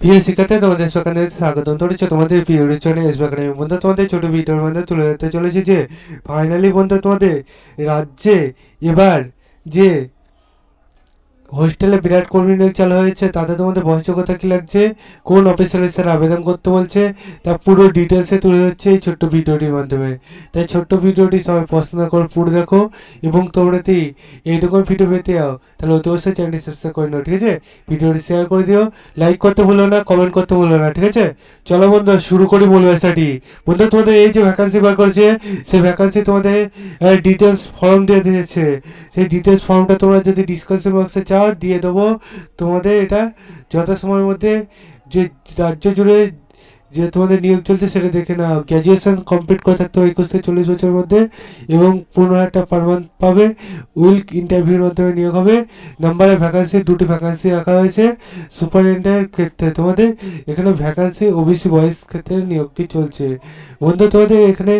প্রিয় শিক্ষার্থী, তোমাদের সেখানে স্বাগতম করেছে তোমাদের প্রিয় রিচনে এসবে বন্ধু। তোমাদের ছোট ভিডিওর মধ্যে তুলে ধরতে চলেছে যে ফাইনালি বন্ধু তোমাদের রাজ্যে এবার যে হোস্টেলে বিরাট কর্মী নিয়োগ চালু হয়েছে, তাতে তোমাদের বয়সযোগ্যতা কী লাগছে, কোন অফিসারের স্যার আবেদন করতে বলছে, তা পুরো ডিটেলসে তুলে ধরছে এই ছোট্ট ভিডিওটির মাধ্যমে। তাই ছোট্ট ভিডিওটি সবাই পছন্দ করে পুরো দেখো, এবং তোমরা যদি এইরকম ভিডিও পেতে যাও তাহলে অতি অবশ্যই চ্যানেলটি সাবস্ক্রাইব করে নাও, ঠিক আছে। ভিডিওটি শেয়ার করে দিও, লাইক করতে ভুলো না, কমেন্ট করতে ভুলো না, ঠিক আছে। চলো বন্ধু শুরু করি মূল ব্যবসাটি। বন্ধু তোমাদের এই যে ভ্যাকান্সি বার করেছে, সেই ভ্যাকান্সি তোমাদের ডিটেলস ফর্ম দিয়ে দিয়েছে। সেই ডিটেলস ফর্মটা তোমরা যদি ডিসকাশন বক্সে চাও দিয়ে দেবো তোমাদের। এটা যথাসময়ের মধ্যে যে রাজ্য জুড়ে যে তোমাদের নিয়োগ চলছে সেটা দেখে নাও। গ্র্যাজুয়েশন কমপ্লিট করে থাকতে হবে 21 থেকে 40 বছরের মধ্যে, এবং 15,000 টাকা পার মান্থ পাবে। উইল ইন্টারভিউর মাধ্যমে নিয়োগ হবে। নাম্বারের ভ্যাকান্সি 2টি ভ্যাকান্সি রাখা হয়েছে সুপারিনটেন্ডেন্টের ক্ষেত্রে। তোমাদের এখানে ভ্যাকান্সি ওবিসি বয়েজ ক্ষেত্রে নিয়োগটি চলছে। বন্ধু তোমাদের এখানে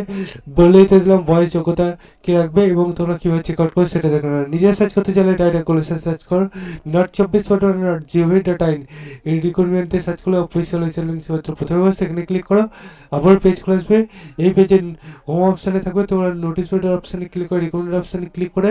বলে দিতে দিলাম বয়স যোগ্যতা কী রাখবে এবং তোমরা কীভাবে চেক আউট করো সেটা দেখো না। নিজে সার্চ করতে চাইলে ডাইরেক্ট কলেজে সার্চ করো, not24/7.gov.in এই রিক্রুটমেন্টে সার্চ করলে অফিসিয়াল লিঙ্ক প্রথমে বসে সেখানে ক্লিক করো, আবার পেজ খুলে আসবে। এই পেজে হোম অপশানে থাকবে, তোমরা নোটিস বোর্ডের অপশানে ক্লিক করে রিকমেন্ড অপশানে ক্লিক করে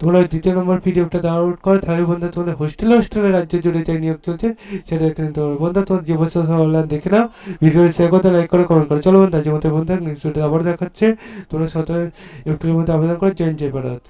তোমরা দ্বিতীয় নম্বর পিডিএফটা ডাউনলোড করো। তাহলে বন্ধু তোমাদের হোস্টেলে রাজ্য জুড়ে যে নিয়োগ চলছে সেটা এখানে নিতে পারো। বন্ধু তোমার যে বছর অনলাইন দেখে নাও, ভিডিওটি শেয়ার করতে, লাইক করে, কমেন্ট করো। চলো বন্ধু আজকের মতো বন্ধু নেক্সট ভিডিও আবার দেখাচ্ছে। তোমরা 17 এপ্রিলের মধ্যে আবেদন করে জয়েন ভারত।